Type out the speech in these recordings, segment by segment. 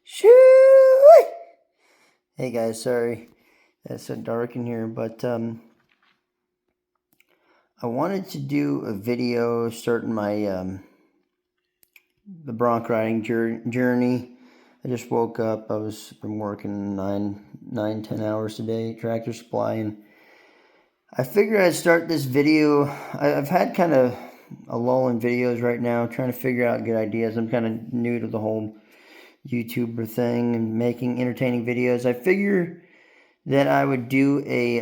Shoo! Hey guys, sorry it's so dark in here, but I wanted to do a video starting my the bronc riding journey. I just woke up. I was been working 10 hours a day, Tractor Supply, and I figured I'd start this video. I've had kind of a lull in videos right now, trying to figure out good ideas. I'm kind of new to the whole YouTuber thing and making entertaining videos. I figure that I would do a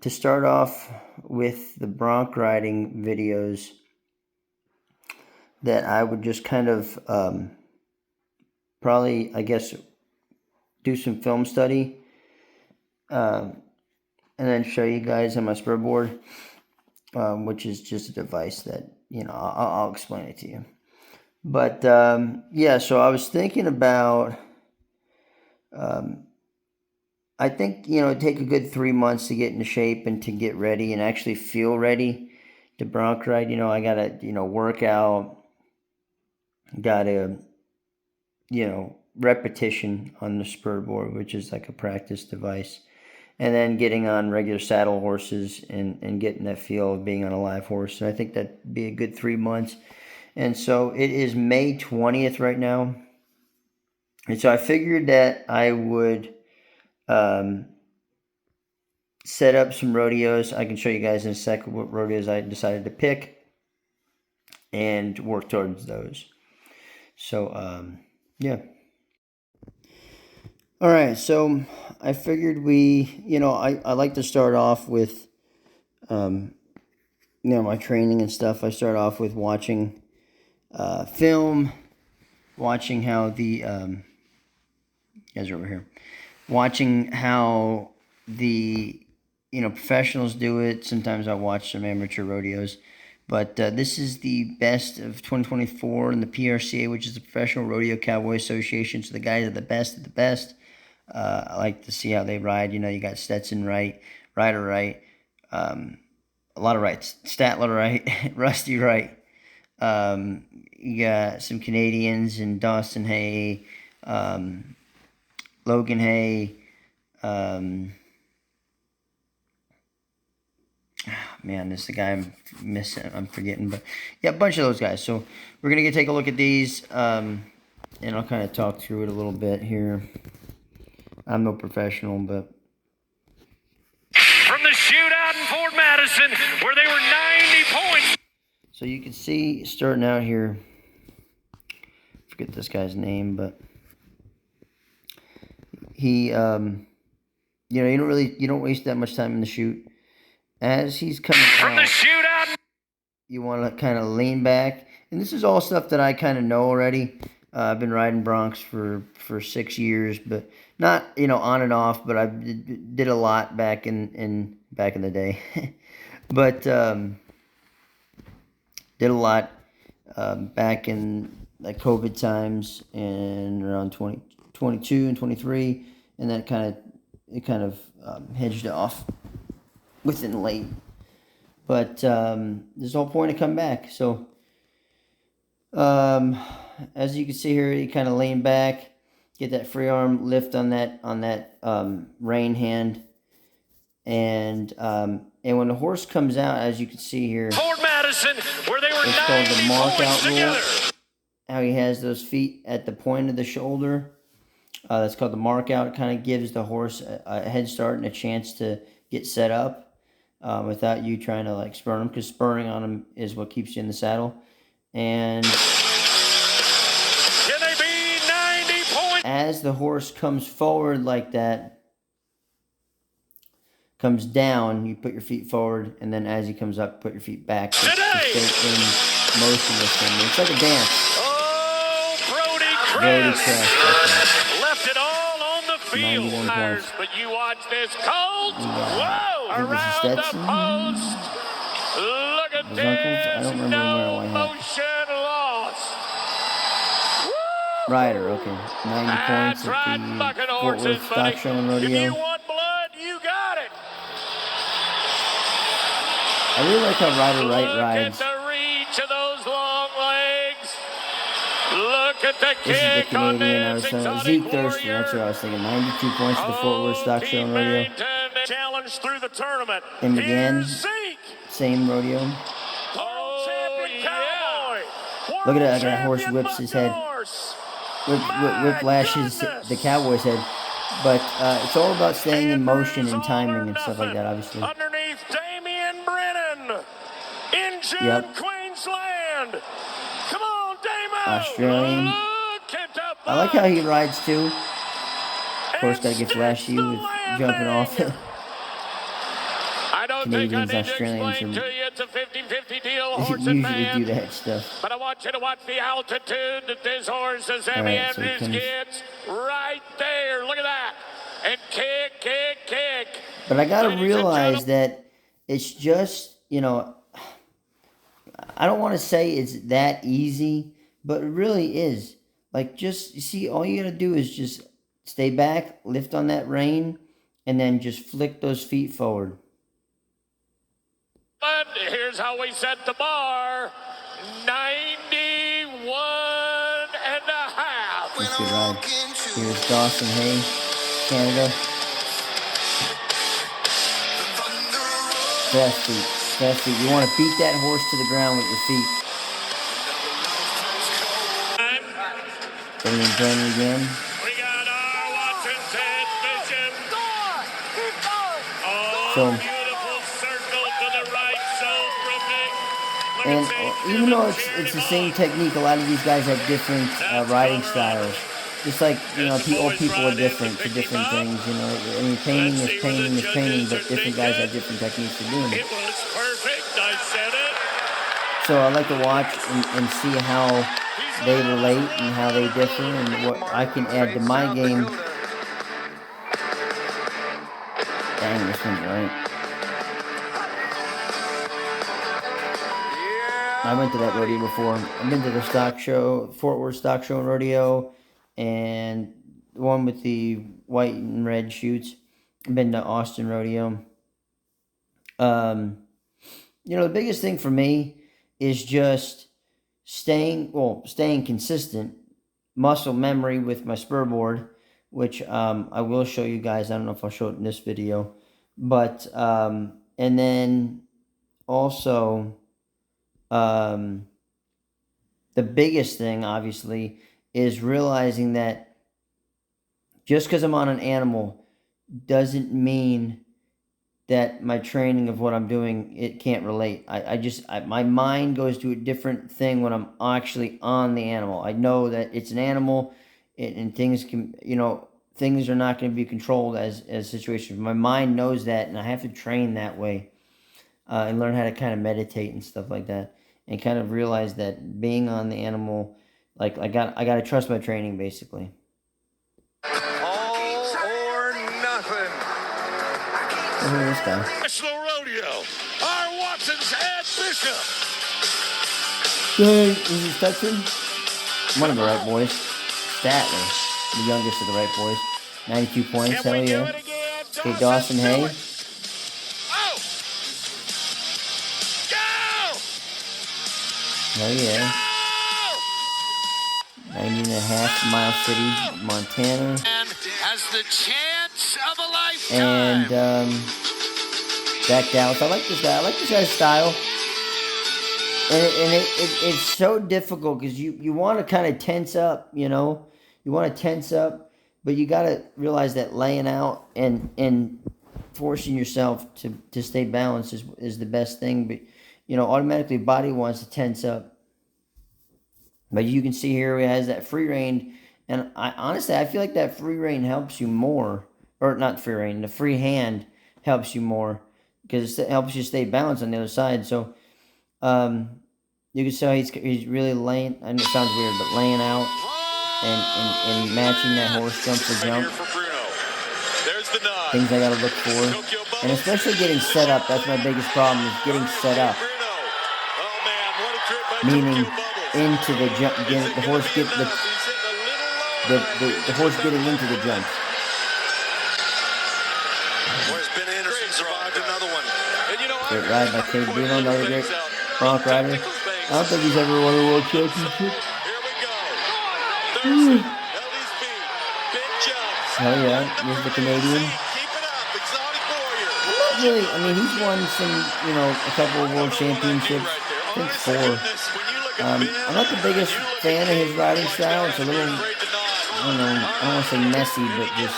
to start off with the bronc riding videos, that I would just kind of probably, I guess, do some film study and then show you guys on my spur board, which is just a device that, you know, I'll explain it to you. But yeah, so I was thinking about I think, you know, it'd take a good 3 months to get into shape and to get ready and actually feel ready to bronc ride. You know, I gotta, you know, work out, gotta, you know, repetition on the spur board, which is like a practice device, and then getting on regular saddle horses and getting that feel of being on a live horse. And I think that'd be a good 3 months. And so it is May 20th right now. And so I figured that I would set up some rodeos. I can show you guys in a second what rodeos I decided to pick and work towards those. So, yeah. All right, so I figured I like to start off with, you know, my training and stuff. I start off with watching film, watching how the, guys are over here, watching how the, you know, professionals do it. Sometimes I watch some amateur rodeos. But this is the best of 2024 in the PRCA, which is the Professional Rodeo Cowboy Association. So the guys are the best of the best. I like to see how they ride. You know, you got Stetson Wright, Ryder Wright, a lot of Wrights. Statler Wright, Rusty Wright. You got some Canadians and Dawson Hay, Logan Hay. Man, this is the guy I'm forgetting, but yeah, a bunch of those guys. So we're gonna take a look at these, and I'll kind of talk through it a little bit here. I'm no professional, but from the shootout in Fort Madison, where they were 90 points. So you can see starting out here. Forget this guy's name, but he, you know, you don't waste that much time in the chute. As he's coming from out, the shootout, you want to kind of lean back. And this is all stuff that I kind of know already. I've been riding broncs for 6 years, but not, you know, on and off, but I did a lot back in the day. But did a lot back in like COVID times and around 2022 and 23, and then it kind of hedged off within late. But there's no point to come back. So as you can see here, you kind of lean back, get that free arm lift on that rein hand, and when the horse comes out, as you can see here, Fort Madison, where they were it's called the 90 mark points out together. rule. How he has those feet at the point of the shoulder. That's called the mark out. It kind of gives the horse a head start and a chance to get set up without you trying to like spur him, because spurring on him is what keeps you in the saddle. And Can they be 90 points? as the horse comes forward like that, comes down, you put your feet forward, and then as he comes up, put your feet back to stay in motion with him. It's like a dance. Oh, Brody Brody Crest Crest, left it all on the field. 91 points. But you watch this Colt. Whoa! I think this is Around the Stetson. post. Look at His uncles? I this. don't remember No where I had. motion loss. Woo! Ryder, okay. 90 points That's right, at bucking the Fort horses, Worth buddy. Stock Show and If you Rodeo. want blood, you got it. I really like how Ryder Wright Look rides. at the reach of those long legs. Look Look at the This is the kick on Canadian I was this talking about. exotic Zeke Thurston, that's what I was thinking. 92 points at the Fort Worth Stock Show and Rodeo. Challenge through the tournament. And again, Here's Zeke. same rodeo. World champion cowboy. Look at that, that horse whips his head. Whiplashes the cowboy's head. But it's all about staying in motion and timing and stuff like that, obviously. Underneath Damian Brennan. In June, Queensland. Come on, Damon. Australian. I like how he rides too. Of course, gotta get flashy with jumping off. I don't Canadians, think I need Australians to explain to you it's a 50-50 deal, horse usually and man. do that stuff. But I want you to watch the altitude that this horse, as Sammy Andrews, gets right there. Look at that. And kick, kick, kick. But I gotta realize that it's just, you know, I don't want to say it's that easy, but it really is. Like, just, you see, all you gotta do is just stay back, lift on that rein, and then just flick those feet forward. But here's how we set the bar. 91 and a half. That's a good ride. Here's Dawson Hay, Canada. Fast feet. Fast feet. You want to beat that horse to the ground with your feet. Bring in Brennan again. We got our Watson's head vision. So, Beautiful circle to the right, so from Nick. and even though it's the same technique, a lot of these guys have different riding styles. Just like, you know, all people are different for different things, you know. I mean, painting is painting is painting, but different guys have different techniques for doing it. It was perfect. I said it. So I like to watch and see how they relate and how they differ and what I can add to my game. Dang, this one's right. I went to that rodeo before. I've been to the stock show, Fort Worth Stock Show and Rodeo, and the one with the white and red chutes. I've been to Austin Rodeo. You know, the biggest thing for me is just staying consistent, muscle memory with my spur board, which I will show you guys. I don't know if I'll show it in this video, but and then also the biggest thing, obviously, is realizing that just because I'm on an animal doesn't mean that my training of what I'm doing, it can't relate. My mind goes to a different thing when I'm actually on the animal. I know that it's an animal, and things can, you know, things are not going to be controlled as situations. My mind knows that, and I have to train that way, and learn how to kind of meditate and stuff like that, and kind of realize that being on the animal, like I got to trust my training, basically. All or nothing. Look at this guy. National Rodeo. Our Watson's Ed Bishop. Hey, is he Stetson? One of the right boys. Statler, the youngest of the right boys. 92 points, hell yeah. Okay, Dawson Hay. Oh! Go! Hell yeah. 90 and a half, Mile City, Montana. And has the chance of a lifetime. And Jack Dallas. I like this guy. I like this guy's style. And it's so difficult because you want to kind of tense up, you know. You want to tense up, but you got to realize that laying out and forcing yourself to stay balanced is the best thing. But, you know, automatically body wants to tense up. But you can see here he has that free rein. And honestly, I feel like that free rein helps you more. Or not free rein, the free hand helps you more. Because it helps you stay balanced on the other side. So, you can see he's really laying, I know it sounds weird, but laying out and matching that horse jump for jump. Things I got to look for. And especially getting set up. That's my biggest problem, is getting set up. Meaning into the jump, the horse getting into the jump. Great ride by Cade Bruno, another great bronc rider. I don't think he's ever won a world championship. Thurston held his feet. Big jumps. Oh yeah, here's the Canadian. Keep it up, Exotic Warrior. Not really. I mean, he's won some, a couple of world championships. I think 4. I'm not the biggest fan of his riding style. It's a little, I don't want to say messy, but just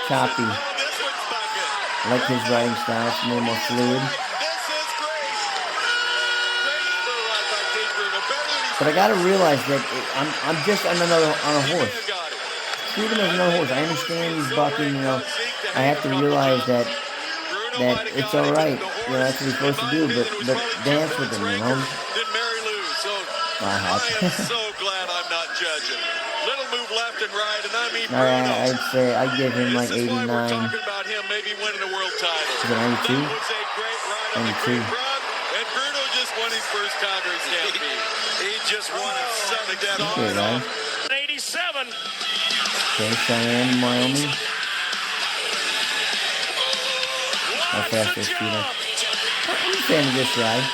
choppy. I like his riding style. It's a little more fluid. But I gotta realize that I'm just on a horse. Treat him as another horse. I understand he's bucking. I have to realize that it's all right. That's what he's supposed to do. But dance with him. I'm so glad I'm not judging. Little move left and right, and I mean I'd say I'd give him like 89. We're talking about him maybe winning a world title. Is it 92? That was a great ride on the cream run, and Bruno just won his first Conqueror Stampede. He just won it Sunday dead on. 87. Okay, Cheyenne, Wyoming. How fast they speed up. I'm a fan of this ride.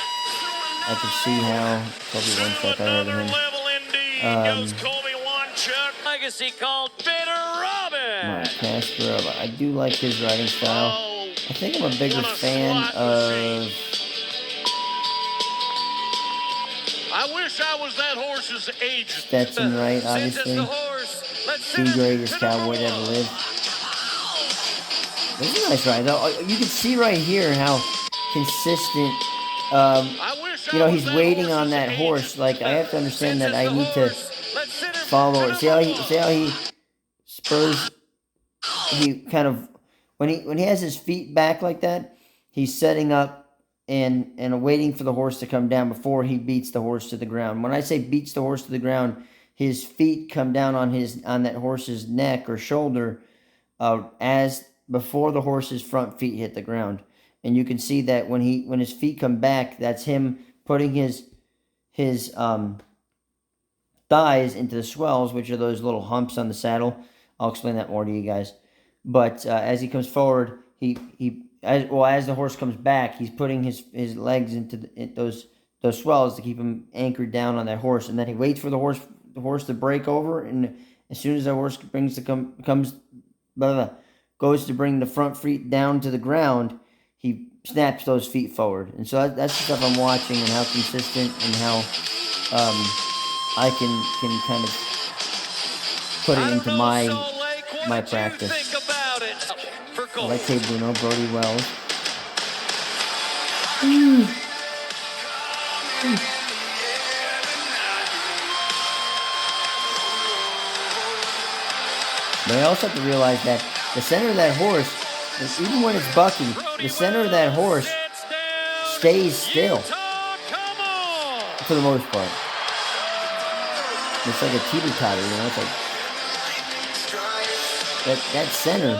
I can see how probably one shot I heard of him. Legacy called Bitter Robin. Mark Casper, I do like his riding style. I think I'm a bigger fan of. I wish I was that horse's agent. Stetson Wright, obviously. The greatest cowboy to ever live. This is a nice ride, though. You can see right here how consistent. He's waiting on that horse. Like, I have to understand that I need to follow it. See how he spurs. He kind of when he has his feet back like that, he's setting up and waiting for the horse to come down before he beats the horse to the ground. When I say beats the horse to the ground, his feet come down on that horse's neck or shoulder as before the horse's front feet hit the ground. And you can see that when his feet come back, that's him putting his thighs into the swells, which are those little humps on the saddle. I'll explain that more to you guys. But as he comes forward, as the horse comes back, he's putting his legs into those swells to keep him anchored down on that horse, and then he waits for the horse to break over, and as soon as the horse goes to bring the front feet down to the ground, he snaps those feet forward. And so that's the stuff I'm watching, and how consistent and how I can kind of put it into my practice. I like Hey Bruno, Brody Wells. But I also have to realize that the center of that horse, even when it's bucking, the center of that horse stays still for the most part. It's like a teeter-totter, It's like that center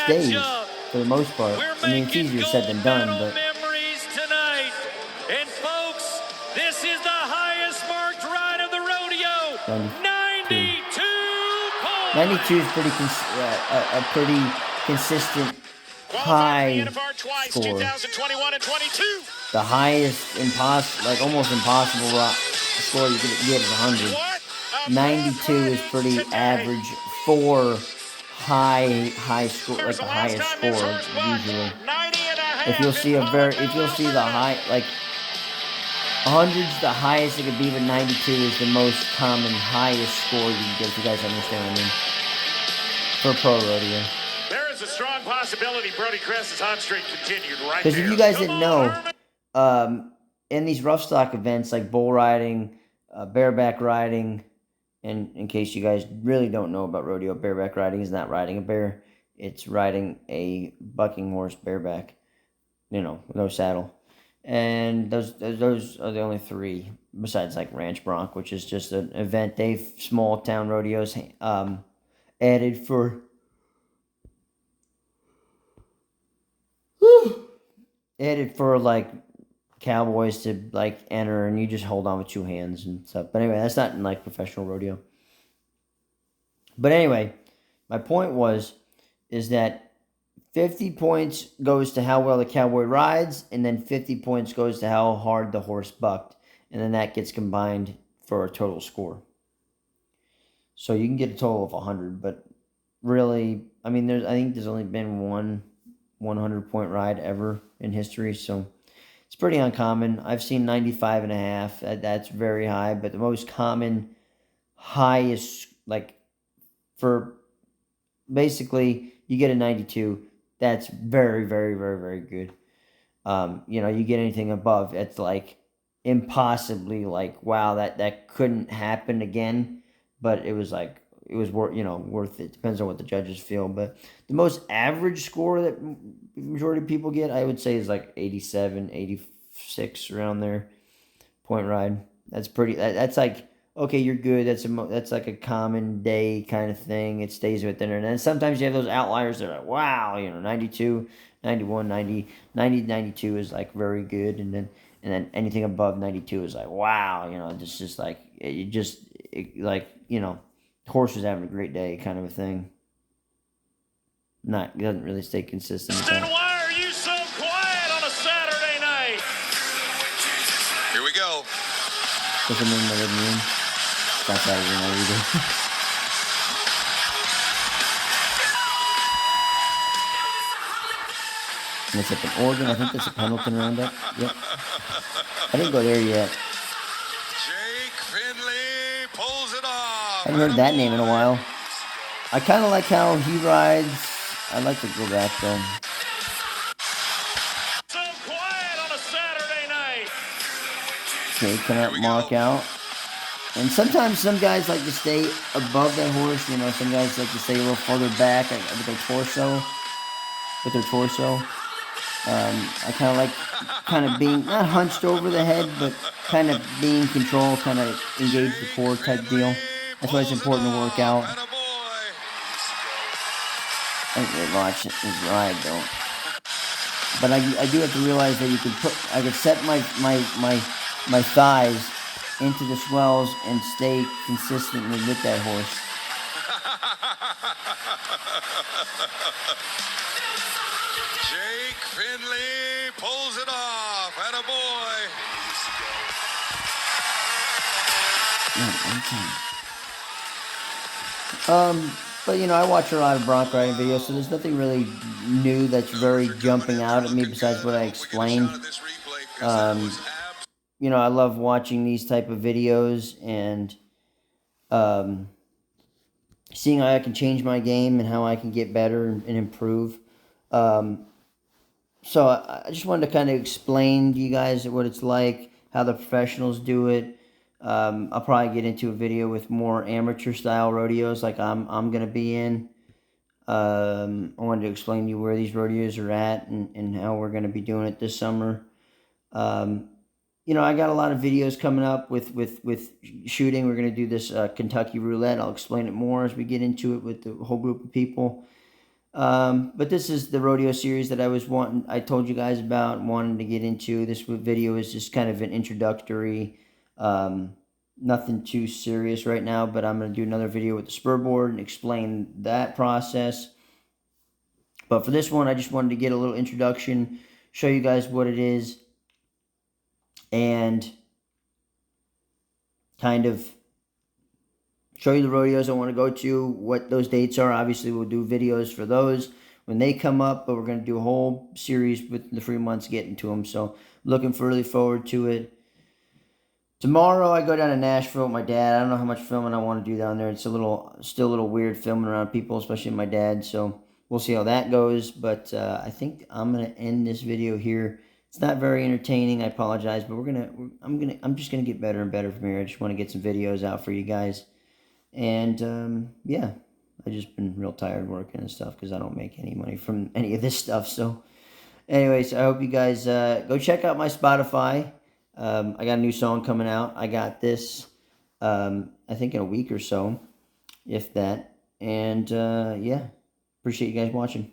stays for the most part. I mean, it's easier said than done, but. And folks, this is the highest marked ride of the rodeo. 92 points. 92 is a pretty consistent high score. 2021 and 22. The highest almost impossible score you could get is 100. 92 is pretty average for high score, like the highest score usually. If you'll see the high, like 100's the highest it could be, but 92 is the most common highest score you can get. If you guys understand what I mean? For pro rodeo. There is a strong possibility Brody Crest's hot streak continued right there. Because if you guys didn't know, in these rough stock events like bull riding, bareback riding, and in case you guys really don't know about rodeo, bareback riding is not riding a bear. It's riding a bucking horse bareback, with no saddle. And those are the only 3, besides like Ranch Bronc, which is just an event small town rodeos added for like cowboys to like enter, and you just hold on with 2 hands and stuff. But anyway, that's not in like professional rodeo. But anyway, my point is that 50 points goes to how well the cowboy rides, and then 50 points goes to how hard the horse bucked, and then that gets combined for a total score. So you can get a total of 100, but really, I mean, I think there's only been one 100-point ride ever in history, so it's pretty uncommon. I've seen 95 and a half. That's very high, but the most common high is like for basically you get a 92. That's very, very, very, very good. You get anything above, it's like impossibly like, wow, that couldn't happen again. But it was like, it was worth it. Depends on what the judges feel. But the most average score that majority of people get, I would say, is like 87, 86, around there. Point ride. That's pretty, that's like, okay, you're good. That's like a common day kind of thing. It stays within it. And then sometimes you have those outliers that are like, wow, 92, 91, 90, 90, 92 is like very good. And then anything above 92 is like, wow, just like, horse is having a great day kind of a thing. It doesn't really stay consistent. Then why are you so quiet on a Saturday night? Here we go. Doesn't mean my living room. Stop that either. And it's up in Oregon. I think that's a Pendleton Roundup. Yep. I didn't go there yet. Jake Finley pulls it off. I haven't heard that name in a while. I kind of like how he rides. I'd like to go back though. So quiet on a Saturday night. Okay, cannot mark out. And sometimes some guys like to stay above that horse. Some guys like to stay a little further back with their torso. I kind of being not hunched over the head, but kind of being in control, kind of engage the core type deal. That's why it's important to work out. I think they watch his ride though. But I do have to realize that I could set my thighs into the swells and stay consistently with that horse. Jake Finley pulls it off. Attaboy. But I watch a lot of bronc riding videos, so there's nothing really new that's very jumping out at me besides what I explained. I love watching these type of videos and seeing how I can change my game and how I can get better and improve. So I just wanted to kind of explain to you guys what it's like, how the professionals do it. I'll probably get into a video with more amateur style rodeos like I'm gonna be in. I wanted to explain to you where these rodeos are at and how we're gonna be doing it this summer. I got a lot of videos coming up with shooting. We're gonna do this Kentucky roulette. I'll explain it more as we get into it with the whole group of people. But this is the rodeo series that I told you guys about, wanting to get into. This video is just kind of an introductory, nothing too serious right now, but I'm going to do another video with the spur board and explain that process. But for this one, I just wanted to get a little introduction, show you guys what it is, and kind of show you the rodeos I want to go to, what those dates are. Obviously, we'll do videos for those when they come up, but we're going to do a whole series with the 3 months getting to them. So, really forward to it. Tomorrow, I go down to Nashville with my dad. I don't know how much filming I want to do down there. It's still a little weird filming around people, especially my dad. So, we'll see how that goes. But I think I'm going to end this video here. It's not very entertaining. I apologize, but I'm just gonna get better and better from here. I just want to get some videos out for you guys. And yeah, I've just been real tired working and stuff because I don't make any money from any of this stuff. So anyways, I hope you guys go check out my Spotify. I got a new song coming out. I got this, I think in a week or so, if that. And yeah, appreciate you guys watching.